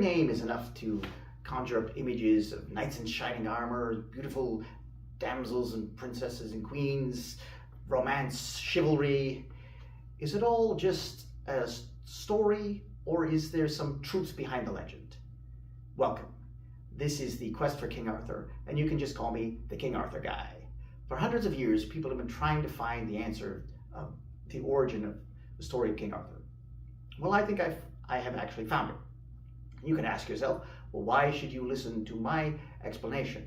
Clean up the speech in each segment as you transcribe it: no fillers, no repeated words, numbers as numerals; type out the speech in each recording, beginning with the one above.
name is enough to conjure up images of knights in shining armor, beautiful damsels and princesses and queens, romance, chivalry. Is it all just a story, or is there some truth behind the legend? Welcome. This is the Quest for King Arthur, and you can just call me the King Arthur guy. For hundreds of years, people have been trying to find the answer of the origin of the story of King Arthur. Well, I think I have actually found it. You can ask yourself, well, why should you listen to my explanation?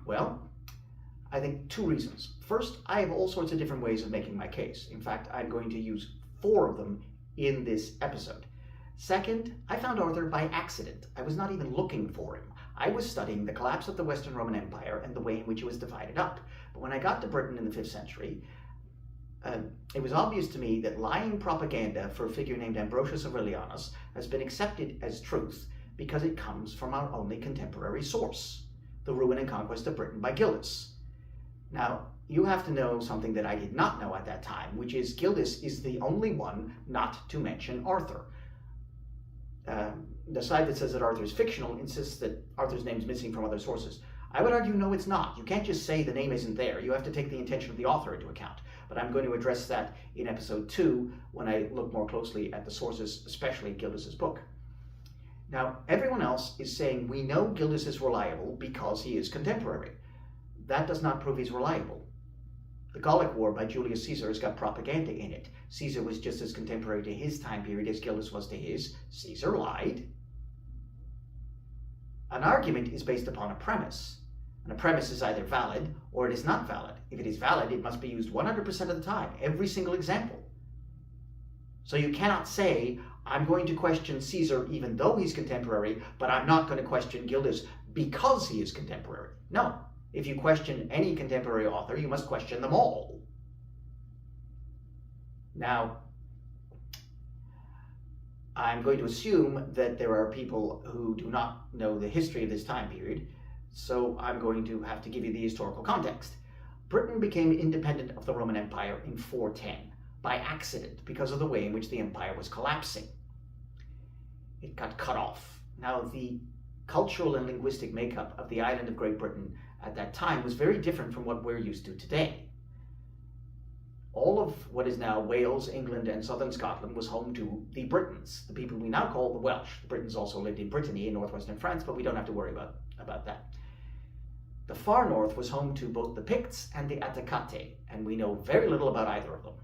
Well, I think two reasons. First, I have all sorts of different ways of making my case. In fact, I'm going to use 4 of them in this episode. Second, I found Arthur by accident. I was not even looking for him. I was studying the collapse of the Western Roman Empire and the way in which it was divided up. But when I got to Britain in the 5th century, it was obvious to me that lying propaganda for a figure named Ambrosius Aurelianus has been accepted as truth because it comes from our only contemporary source, The Ruin and Conquest of Britain by Gildas. Now, you have to know something that I did not know at that time, which is Gildas is the only one not to mention Arthur. The side that says that Arthur is fictional insists that Arthur's name is missing from other sources. I would argue, no, it's not. You can't just say the name isn't there. You have to take the intention of the author into account. But I'm going to address that in episode 2 when I look more closely at the sources, especially Gildas's book. Now, everyone else is saying we know Gildas is reliable because he is contemporary. That does not prove he's reliable. The Gallic War by Julius Caesar has got propaganda in it. Caesar was just as contemporary to his time period as Gildas was to his. Caesar lied. An argument is based upon a premise. And a premise is either valid or it is not valid. If it is valid, it must be used 100% of the time, every single example. So you cannot say, I'm going to question Caesar even though he's contemporary, but I'm not going to question Gildas because he is contemporary. No. If you question any contemporary author, you must question them all. Now, I'm going to assume that there are people who do not know the history of this time period, so I'm going to have to give you the historical context. Britain became independent of the Roman Empire in 410 by accident because of the way in which the empire was collapsing. It got cut off. Now, the cultural and linguistic makeup of the island of Great Britain at that time was very different from what we're used to today. All of what is now Wales, England, and southern Scotland was home to the Britons, the people we now call the Welsh. The Britons also lived in Brittany in northwestern France, but we don't have to worry about that. The far north was home to both the Picts and the Atacate, and we know very little about either of them.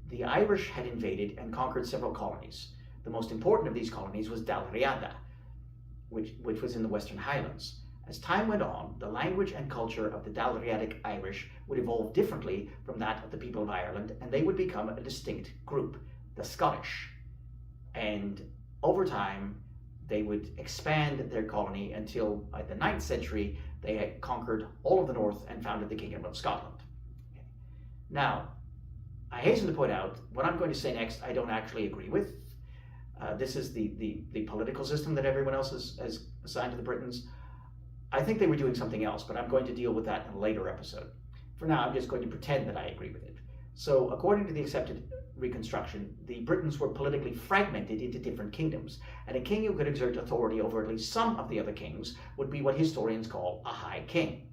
The Irish had invaded and conquered several colonies. The most important of these colonies was Dalriada, which was in the Western Highlands. As time went on, the language and culture of the Dalriadic Irish would evolve differently from that of the people of Ireland, and they would become a distinct group, the Scottish. And over time, they would expand their colony until, by the 9th century, they had conquered all of the north and founded the Kingdom of Scotland. Now, I hasten to point out, what I'm going to say next, I don't actually agree with. This is the political system that everyone else has assigned to the Britons. I think they were doing something else, but I'm going to deal with that in a later episode. For now, I'm just going to pretend that I agree with it. So, according to the accepted reconstruction, the Britons were politically fragmented into different kingdoms, and a king who could exert authority over at least some of the other kings would be what historians call a high king.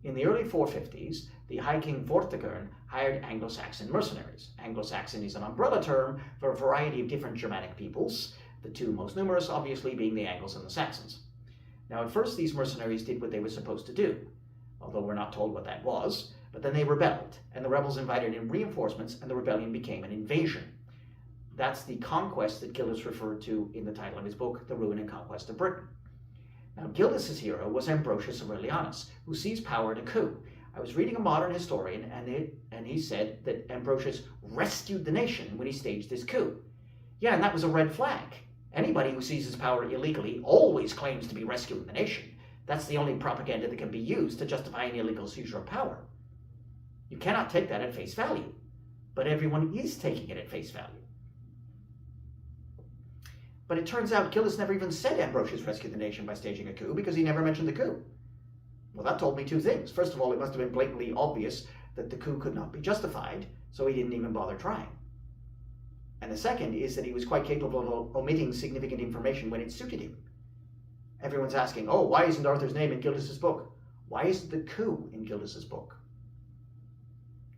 In the early 450s, the High King Vortigern hired Anglo-Saxon mercenaries. Anglo-Saxon is an umbrella term for a variety of different Germanic peoples, the two most numerous obviously being the Angles and the Saxons. Now, at first, these mercenaries did what they were supposed to do, although we're not told what that was, but then they rebelled, and the rebels invited in reinforcements, and the rebellion became an invasion. That's the conquest that Gildas referred to in the title of his book, The Ruin and Conquest of Britain. Now, Gildas's hero was Ambrosius Aurelianus, who seized power in a coup. I was reading a modern historian, and he said that Ambrosius rescued the nation when he staged this coup. Yeah, and that was a red flag. Anybody who seizes power illegally always claims to be rescuing the nation. That's the only propaganda that can be used to justify an illegal seizure of power. You cannot take that at face value, but everyone is taking it at face value. But it turns out Gildas never even said Ambrosius rescued the nation by staging a coup because he never mentioned the coup. Well, that told me two things. First of all, it must have been blatantly obvious that the coup could not be justified, so he didn't even bother trying. And the second is that he was quite capable of omitting significant information when it suited him. Everyone's asking, oh, why isn't Arthur's name in Gildas's book? Why isn't the coup in Gildas's book?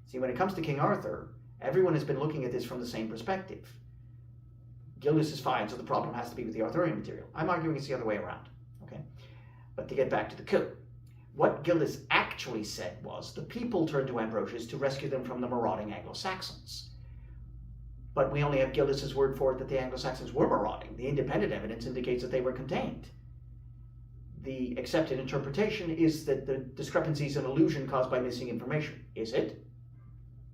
See, when it comes to King Arthur, everyone has been looking at this from the same perspective. Gildas is fine, so the problem has to be with the Arthurian material. I'm arguing it's the other way around. Okay? But to get back to the coup, what Gildas actually said was the people turned to Ambrosius to rescue them from the marauding Anglo-Saxons. But we only have Gildas's word for it that the Anglo-Saxons were marauding. The independent evidence indicates that they were contained. The accepted interpretation is that the discrepancy is an illusion caused by missing information. Is it?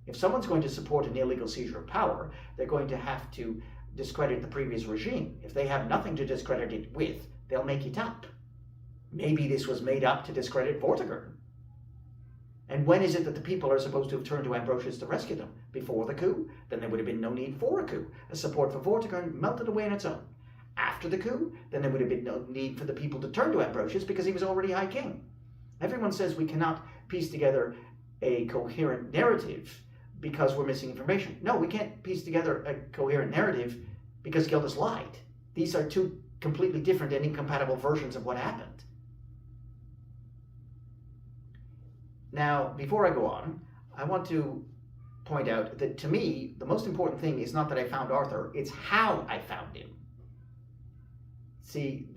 If someone's going to support an illegal seizure of power, they're going to have to discredit the previous regime. If they have nothing to discredit it with, they'll make it up. Maybe this was made up to discredit Vortigern. And when is it that the people are supposed to have turned to Ambrosius to rescue them? Before the coup? Then there would have been no need for a coup. A support for Vortigern melted away on its own. After the coup, then there would have been no need for the people to turn to Ambrosius because he was already High King. Everyone says we cannot piece together a coherent narrative because we're missing information. No, we can't piece together a coherent narrative because Gildas lied. These are two completely different and incompatible versions of what happened. Now, before I go on, I want to point out that to me, the most important thing is not that I found Arthur, it's how I found him. See,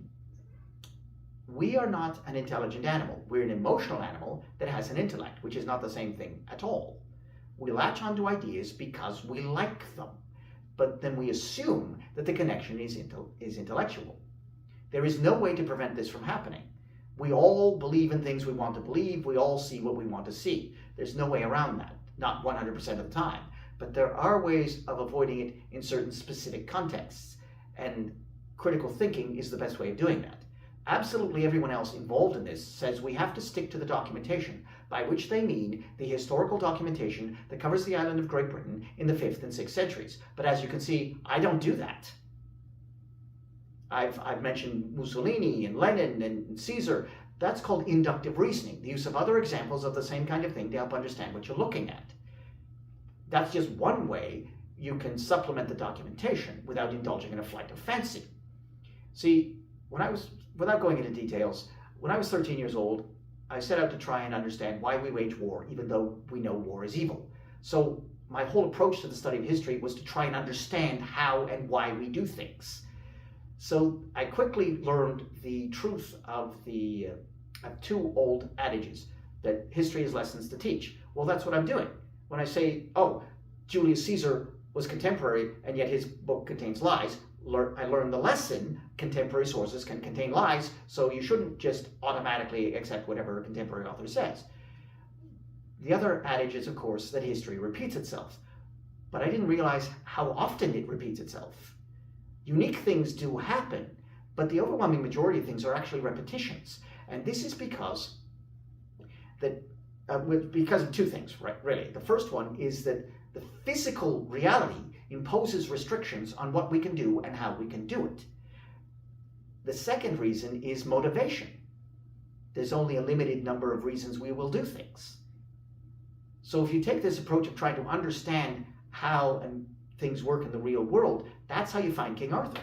we are not an intelligent animal. We're an emotional animal that has an intellect, which is not the same thing at all. We latch onto ideas because we like them, but then we assume that the connection is intellectual. There is no way to prevent this from happening. We all believe in things we want to believe. We all see what we want to see. There's no way around that, not 100% of the time. But there are ways of avoiding it in certain specific contexts, and critical thinking is the best way of doing that. Absolutely everyone else involved in this says we have to stick to the documentation, by which they mean the historical documentation that covers the island of Great Britain in the 5th and 6th centuries. But as you can see, I don't do that. I've mentioned Mussolini and Lenin and Caesar. That's called inductive reasoning, the use of other examples of the same kind of thing to help understand what you're looking at. That's just one way you can supplement the documentation without indulging in a flight of fancy. See, without going into details, when I was 13 years old, I set out to try and understand why we wage war, even though we know war is evil. So my whole approach to the study of history was to try and understand how and why we do things. So I quickly learned the truth of two old adages, that history is lessons to teach. Well, that's what I'm doing. When I say, oh, Julius Caesar was contemporary and yet his book contains lies, I learned the lesson, contemporary sources can contain lies, so you shouldn't just automatically accept whatever a contemporary author says. The other adage is, of course, that history repeats itself. But I didn't realize how often it repeats itself. Unique things do happen, but the overwhelming majority of things are actually repetitions. And this is because of two things, right? Really. The first one is that the physical reality imposes restrictions on what we can do and how we can do it. The second reason is motivation. There's only a limited number of reasons we will do things. So if you take this approach of trying to understand how things work in the real world, that's how you find King Arthur.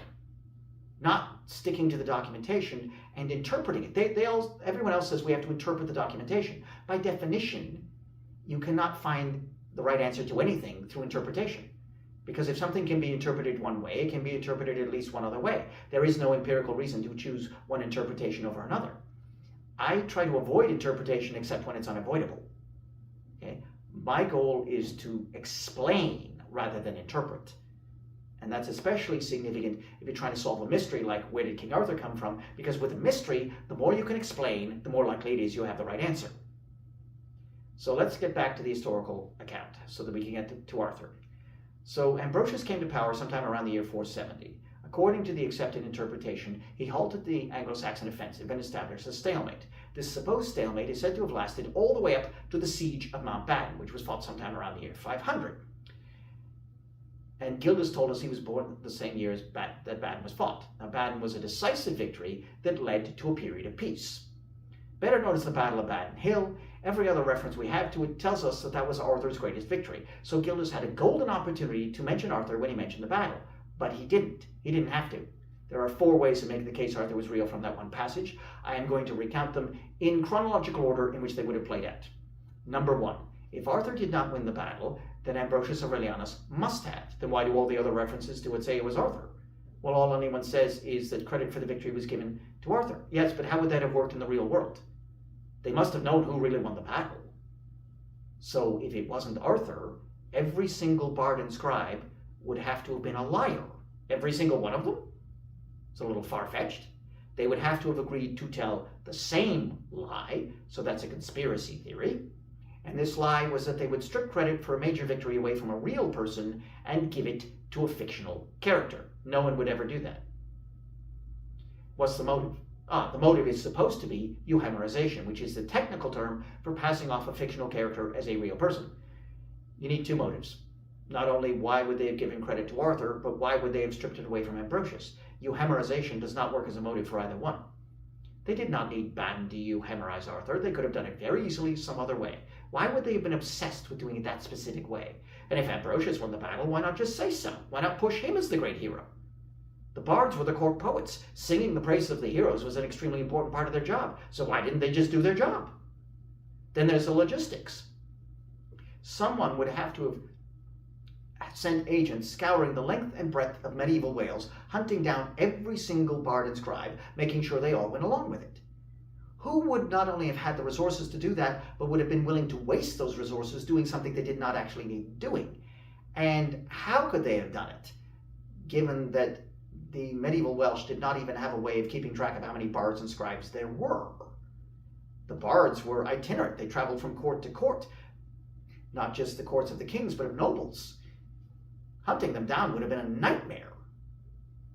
Not sticking to the documentation and interpreting it. Everyone else says we have to interpret the documentation. By definition, you cannot find the right answer to anything through interpretation. Because if something can be interpreted one way, it can be interpreted at least one other way. There is no empirical reason to choose one interpretation over another. I try to avoid interpretation except when it's unavoidable. Okay? My goal is to explain rather than interpret. And that's especially significant if you're trying to solve a mystery like where did King Arthur come from? Because with a mystery, the more you can explain, the more likely it is you'll have the right answer. So let's get back to the historical account so that we can get to Arthur. So Ambrosius came to power sometime around the year 470. According to the accepted interpretation, he halted the Anglo-Saxon offensive and established a stalemate. This supposed stalemate is said to have lasted all the way up to the siege of Mountbatten, which was fought sometime around the year 500. And Gildas told us he was born the same year as that Baden was fought. Now, Baden was a decisive victory that led to a period of peace. Better known as the Battle of Baden Hill, every other reference we have to it tells us that that was Arthur's greatest victory. So Gildas had a golden opportunity to mention Arthur when he mentioned the battle. But he didn't. He didn't have to. There are 4 ways to make the case Arthur was real from that one passage. I am going to recount them in chronological order in which they would have played out. Number 1, if Arthur did not win the battle, then Ambrosius Aurelianus must have. Then why do all the other references to it say it was Arthur? Well, all anyone says is that credit for the victory was given to Arthur. Yes, but how would that have worked in the real world? They must have known who really won the battle. So if it wasn't Arthur, every single bard and scribe would have to have been a liar. Every single one of them? It's a little far-fetched. They would have to have agreed to tell the same lie, so that's a conspiracy theory. And this lie was that they would strip credit for a major victory away from a real person and give it to a fictional character. No one would ever do that. What's the motive? The motive is supposed to be euhemerization, which is the technical term for passing off a fictional character as a real person. You need 2 motives. Not only why would they have given credit to Arthur, but why would they have stripped it away from Ambrosius? Euhemerization does not work as a motive for either one. They did not need Baden to euhemerize Arthur. They could have done it very easily some other way. Why would they have been obsessed with doing it that specific way? And if Ambrosius won the battle, why not just say so? Why not push him as the great hero? The bards were the court poets. Singing the praises of the heroes was an extremely important part of their job. So why didn't they just do their job? Then there's the logistics. Someone would have to have sent agents scouring the length and breadth of medieval Wales, hunting down every single bard and scribe, making sure they all went along with it. Who would not only have had the resources to do that, but would have been willing to waste those resources doing something they did not actually need doing? And how could they have done it, given that the medieval Welsh did not even have a way of keeping track of how many bards and scribes there were? The bards were itinerant. They traveled from court to court, not just the courts of the kings, but of nobles. Hunting them down would have been a nightmare.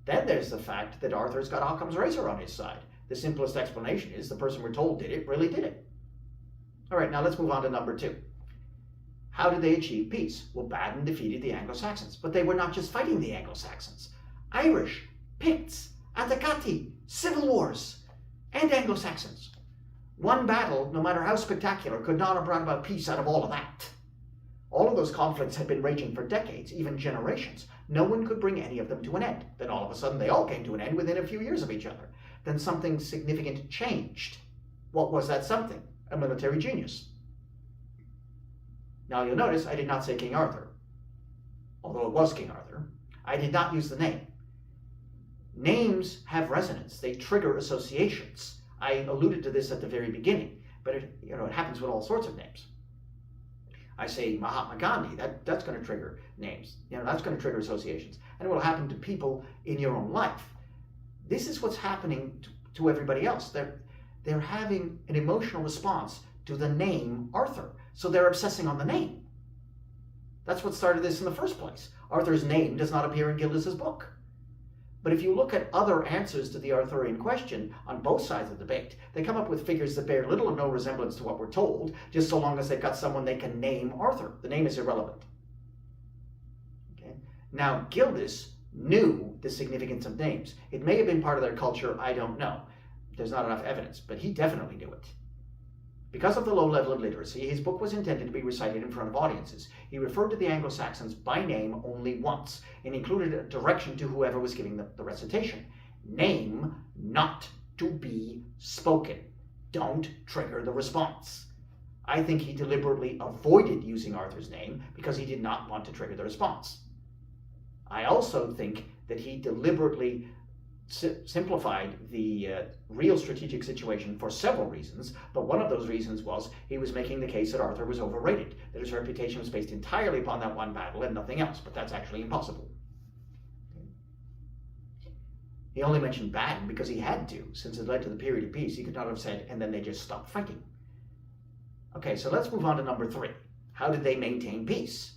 Then there's the fact that Arthur's got Occam's razor on his side. The simplest explanation is the person we're told did it really did it. All right, now let's move on to number 2. How did they achieve peace? Well, Baden defeated the Anglo-Saxons, but they were not just fighting the Anglo-Saxons. Irish, Picts, Atacati, civil wars, and Anglo-Saxons. One battle, no matter how spectacular, could not have brought about peace out of all of that. All of those conflicts had been raging for decades, even generations. No one could bring any of them to an end. Then all of a sudden they all came to an end within a few years of each other. Then something significant changed. What was that something? A military genius. Now you'll notice I did not say King Arthur, although it was King Arthur. I did not use the name. Names have resonance. They trigger associations. I alluded to this at the very beginning, but it happens with all sorts of names. I say Mahatma Gandhi, that's going to trigger names. That's going to trigger associations. And it will happen to people in your own life. This is what's happening to everybody else. They're having an emotional response to the name Arthur. So they're obsessing on the name. That's what started this in the first place. Arthur's name does not appear in Gildas's book. But if you look at other answers to the Arthurian question on both sides of the debate, they come up with figures that bear little or no resemblance to what we're told, just so long as they've got someone they can name Arthur. The name is irrelevant. Okay? Now, Gildas knew the significance of names. It may have been part of their culture, I don't know. There's not enough evidence, but he definitely knew it. Because of the low level of literacy, his book was intended to be recited in front of audiences. He referred to the Anglo-Saxons by name only once, and included a direction to whoever was giving the recitation. Name not to be spoken. Don't trigger the response. I think he deliberately avoided using Arthur's name because he did not want to trigger the response. I also think that he deliberately simplified the real strategic situation for several reasons, but one of those reasons was he was making the case that Arthur was overrated, that his reputation was based entirely upon that one battle and nothing else, but that's actually impossible. He only mentioned Baden because he had to, since it led to the period of peace. He could not have said, and then they just stopped fighting. Okay, so let's move on to number 3. How did they maintain peace?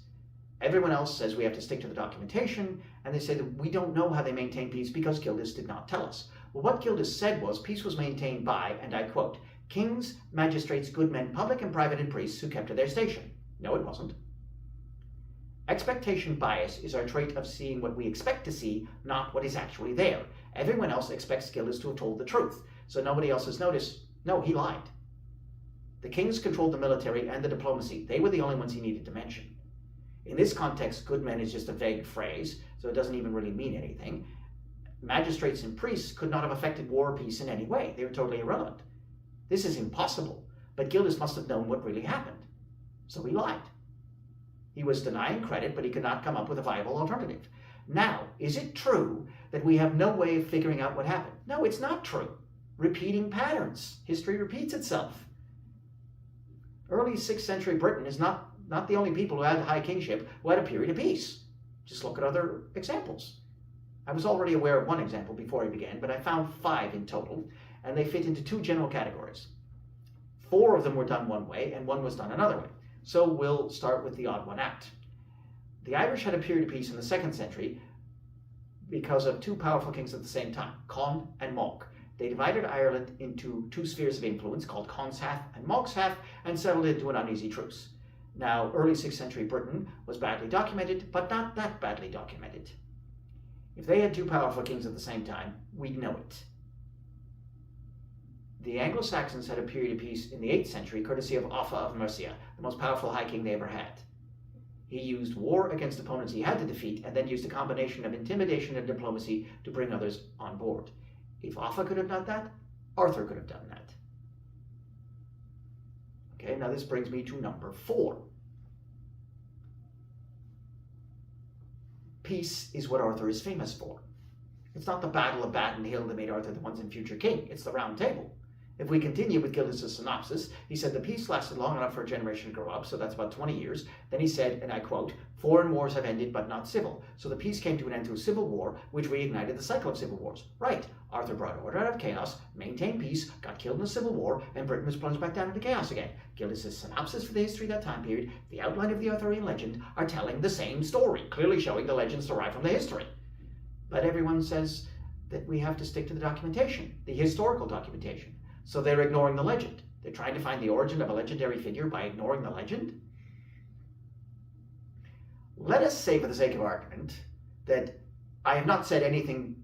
Everyone else says we have to stick to the documentation, and they say that we don't know how they maintain peace because Gildas did not tell us. Well, what Gildas said was peace was maintained by, and I quote, kings, magistrates, good men, public and private, and priests who kept to their station. No, it wasn't. Expectation bias is our trait of seeing what we expect to see, not what is actually there. Everyone else expects Gildas to have told the truth, so nobody else has noticed, no, he lied. The kings controlled the military and the diplomacy. They were the only ones he needed to mention. In this context, good men is just a vague phrase, so it doesn't even really mean anything. magistrates and priests could not have affected war or peace in any way. They were totally irrelevant. This is impossible, but Gildas must have known what really happened. So he lied. He was denying credit, but he could not come up with a viable alternative. Now, is it true that we have no way of figuring out what happened? No, it's not true. Repeating patterns. History repeats itself. Early 6th century Britain is not the only people who had high kingship who had a period of peace. Just look at other examples. I was already aware of one example before I began, but I found 5 in total, and they fit into 2 general categories. 4 of them were done one way, and 1 was done another way. So we'll start with the odd one out. The Irish had a period of peace in the 2nd century because of 2 powerful kings at the same time, Conn and Maulk. They divided Ireland into 2 spheres of influence called Conn's half and Maulk's half and settled into an uneasy truce. Now, early 6th century Britain was badly documented, but not that badly documented. If they had 2 powerful kings at the same time, we'd know it. The Anglo-Saxons had a period of peace in the 8th century, courtesy of Offa of Mercia, the most powerful high king they ever had. He used war against opponents he had to defeat, and then used a combination of intimidation and diplomacy to bring others on board. If Offa could have done that, Arthur could have done that. Okay, now this brings me to number 4. Peace is what Arthur is famous for. It's not the Battle of Badon Hill that made Arthur the once and future king, it's the Round Table. If we continue with Gildas' synopsis, he said the peace lasted long enough for a generation to grow up, so that's about 20 years. Then he said, and I quote, "Foreign wars have ended, but not civil." So the peace came to an end to a civil war, which reignited the cycle of civil wars. Right, Arthur brought order out of chaos, maintained peace, got killed in a civil war, and Britain was plunged back down into chaos again. Gildas' synopsis for the history of that time period, the outline of the Arthurian legend, are telling the same story, clearly showing the legends derived from the history. But everyone says that we have to stick to the documentation, the historical documentation. So they're ignoring the legend. They're trying to find the origin of a legendary figure by ignoring the legend. Let us say, for the sake of argument, that I have not said anything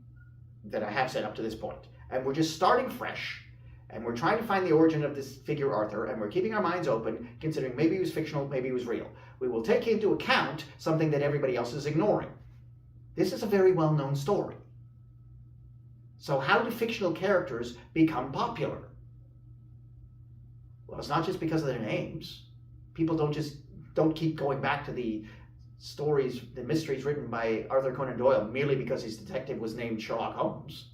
that I have said up to this point, and we're just starting fresh, and we're trying to find the origin of this figure Arthur, and we're keeping our minds open, considering maybe he was fictional, maybe he was real. We will take into account something that everybody else is ignoring. This is a very well-known story. So how do fictional characters become popular? Well, it's not just because of their names. People don't keep going back to the stories, the mysteries written by Arthur Conan Doyle merely because his detective was named Sherlock Holmes.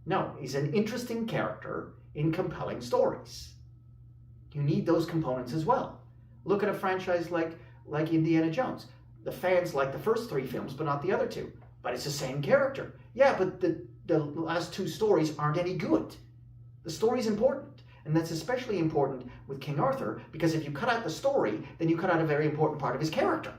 No, he's an interesting character in compelling stories. You need those components as well. Look at a franchise like Indiana Jones. The fans like the first 3 films, but not the other 2. But it's the same character. Yeah, but the last 2 stories aren't any good. The story's important. And that's especially important with King Arthur, because if you cut out the story, then you cut out a very important part of his character.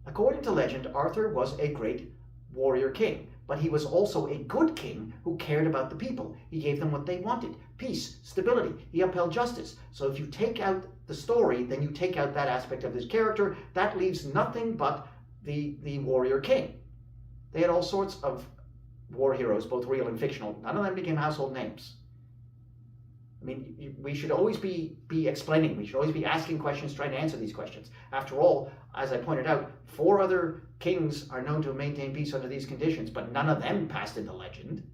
According to legend, Arthur was a great warrior king, but he was also a good king who cared about the people. He gave them what they wanted: peace, stability. He upheld justice. So if you take out the story, then you take out that aspect of his character. That leaves nothing but the warrior king. They had all sorts of war heroes, both real and fictional. None of them became household names. I mean, we should always be explaining. We should always be asking questions, trying to answer these questions. After all, as I pointed out, 4 other kings are known to have maintained peace under these conditions, but none of them passed into legend.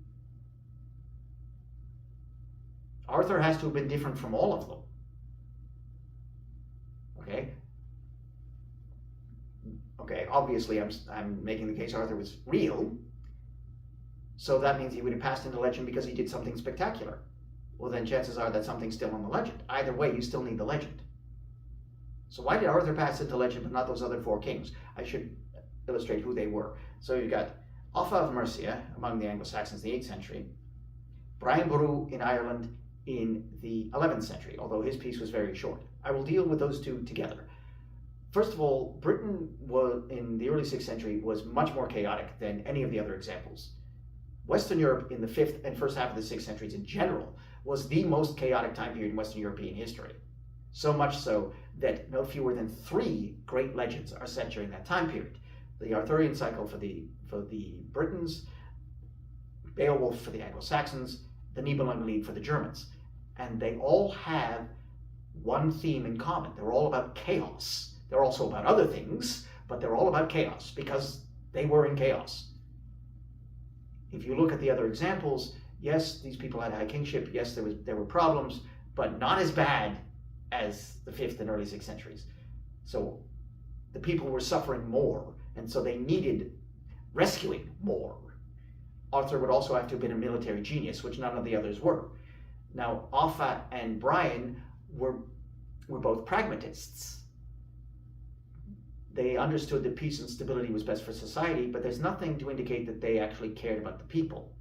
Arthur has to have been different from all of them. Okay, obviously I'm making the case Arthur was real. So that means he would have passed into legend because he did something spectacular. Well, then chances are that something's still in the legend. Either way, you still need the legend. So why did Arthur pass into legend but not those other 4 kings? I should illustrate who they were. So you got Offa of Mercia among the Anglo-Saxons in the 8th century, Brian Boru in Ireland in the 11th century, although his peace was very short. I will deal with those 2 together. First of all, Britain in the early 6th century was much more chaotic than any of the other examples. Western Europe in the 5th and first half of the 6th centuries in general was the most chaotic time period in Western European history. So much so that no fewer than 3 great legends are set during that time period. The Arthurian cycle for the Britons, Beowulf for the Anglo-Saxons, the Nibelungen for the Germans. And they all have one theme in common. They're all about chaos. They're also about other things, but they're all about chaos because They were in chaos. If you look at the other examples, yes, these people had high kingship. Yes, there were problems, but not as bad as the 5th and early 6th centuries. So the people were suffering more, and so they needed rescuing more. Arthur would also have to have been a military genius, which none of the others were. Now, Offa and Brian were both pragmatists. They understood that peace and stability was best for society, but there's nothing to indicate that they actually cared about the people.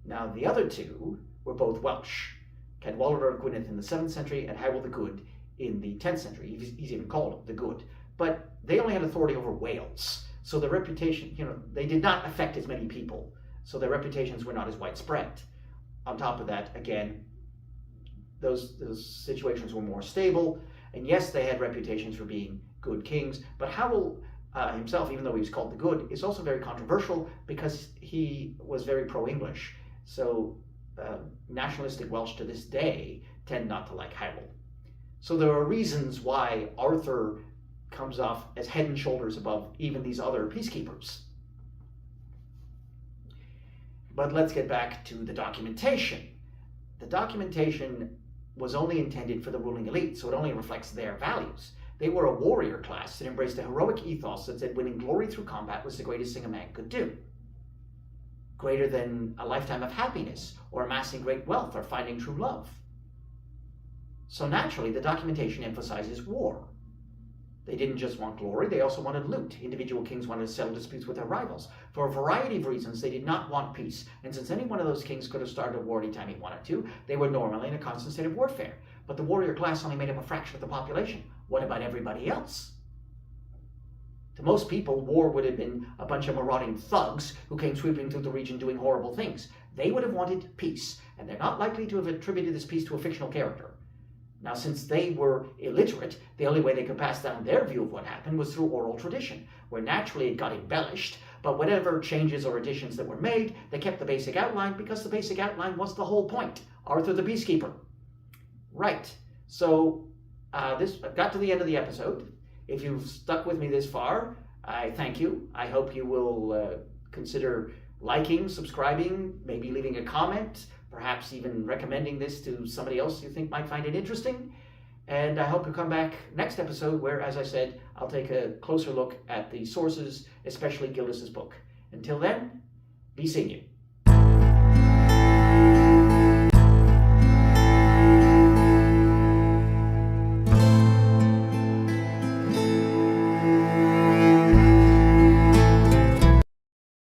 Now, the other two were both Welsh. Cadwaladr of Gwynedd in the 7th century and Hywel the Good in the 10th century. He's even called the Good. But they only had authority over Wales. So their reputation, they did not affect as many people. So their reputations were not as widespread. On top of that, again, those situations were more stable. And yes, they had reputations for being good kings. But Hywel himself, even though he was called the Good, is also very controversial because he was very pro-English. So nationalistic Welsh to this day tend not to like Hywel. So there are reasons why Arthur comes off as head and shoulders above even these other peacekeepers. But let's get back to the documentation. The documentation was only intended for the ruling elite, so it only reflects their values. They were a warrior class that embraced a heroic ethos that said winning glory through combat was the greatest thing a man could do. Greater than a lifetime of happiness, or amassing great wealth, or finding true love. So naturally, the documentation emphasizes war. They didn't just want glory, they also wanted loot. Individual kings wanted to settle disputes with their rivals. For a variety of reasons, they did not want peace. And since any one of those kings could have started a war anytime he wanted to, they were normally in a constant state of warfare. But the warrior class only made up a fraction of the population. What about everybody else? To most people, war would have been a bunch of marauding thugs who came sweeping through the region doing horrible things. They would have wanted peace, and they're not likely to have attributed this peace to a fictional character. Now, since they were illiterate, the only way they could pass down their view of what happened was through oral tradition, where naturally it got embellished, but whatever changes or additions that were made, they kept the basic outline because the basic outline was the whole point. Arthur the Peacekeeper. Right. So, I've got to the end of the episode. If you've stuck with me this far, I thank you. I hope you will consider liking, subscribing, maybe leaving a comment, perhaps even recommending this to somebody else you think might find it interesting. And I hope you come back next episode where, as I said, I'll take a closer look at the sources, especially Gildas's book. Until then, be seeing you.